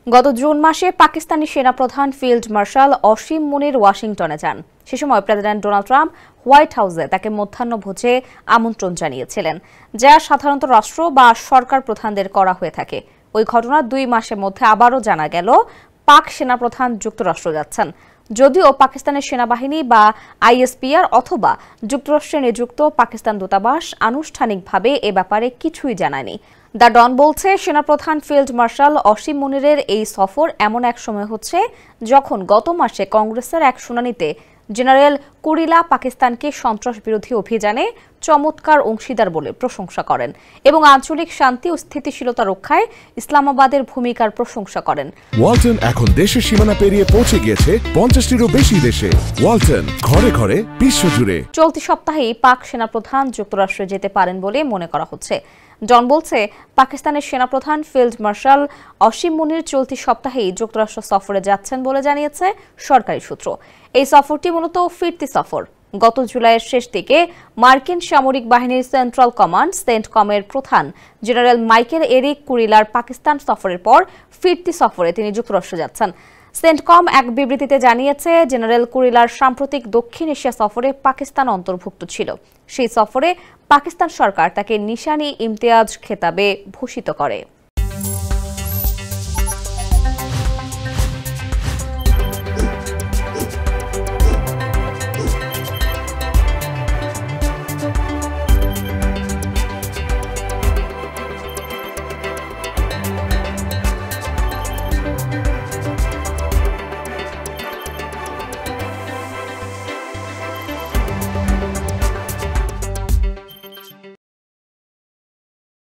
গত জুন মাসে পাকিস্তানি সেনাপ্রধান ফিল্ড মার্শাল অসীম মুনির ওয়াশিংটনে যান। সে সময় প্রেসিডেন্ট ডোনাল্ড ট্রাম্প হোয়াইট হাউসে তাকে মধ্যাহ্নভোজে আমন্ত্রণ জানিয়েছিলেন, যা সাধারণত রাষ্ট্র বা সরকার প্রধানদের করা হয়ে থাকে। ওই ঘটনার 2 মাসের মধ্যে আবারও জানা গেল পাক সেনাপ্রধান যুক্তরাষ্ট্র যাচ্ছেন, যদিও পাকিস্তানের সেনাবাহিনী বা আইএসপিআর অথবা যুক্তরাষ্ট্রে নিযুক্ত পাকিস্তান দূতাবাস আনুষ্ঠানিকভাবে এ ব্যাপারে কিছুই জানায়নি। দ্য ডন বলছে, সেনাপ্রধান ফিল্ড মার্শাল অসীম মুনিরের এই সফর এমন এক সময় হচ্ছে যখন গত মাসে কংগ্রেসের এক শুনানিতে জেনারেল কুরিলা পাকিস্তানকে সন্ত্রাস বিরোধী অভিযানে চমৎকার অংশীদার বলে প্রশংসা করেন এবং আঞ্চলিক শান্তি ও স্থিতিশীলতা রক্ষায় ইসলামাবাদের ভূমিকার প্রশংসা করেন। ওয়ালটন এখন দেশের সীমানা পেরিয়ে পৌঁছে গিয়েছে 50টিরও বেশি দেশে। ওয়ালটন, ঘরে ঘরে বিশ্বজুড়ে। চলতি সপ্তাহেই পাক সেনাপ্রধান যুক্তরাষ্ট্রে যেতে পারেন বলে মনে করা হচ্ছে। জন বলছে, পাকিস্তানের সেনাপ্রধান ফিল্ড মার্শাল অসীম মুনির চলতি সপ্তাহেই যুক্তরাষ্ট্র সফরে যাচ্ছেন বলে জানিয়েছে সরকারি সূত্র। এই সফরটি মূলত ফিরতি সফর। গত জুলাইয়ের শেষ দিকে মার্কিন সামরিক বাহিনীর সেন্ট্রাল কমান্ড সেন্টকমের প্রধান জেনারেল মাইকেল এরিক কুরিলার পাকিস্তান সফরের পর ফিরতি সফরে তিনি যুক্তরাষ্ট্র যাচ্ছেন। সেন্টকম এক বিবৃতিতে জানিয়েছে, জেনারেল কুরিলার সাম্প্রতিক দক্ষিণ এশিয়া সফরে পাকিস্তান অন্তর্ভুক্ত ছিল। সেই সফরে পাকিস্তান সরকার তাকে নিশানি ইমতিয়াজ খেতাবে ভূষিত করে।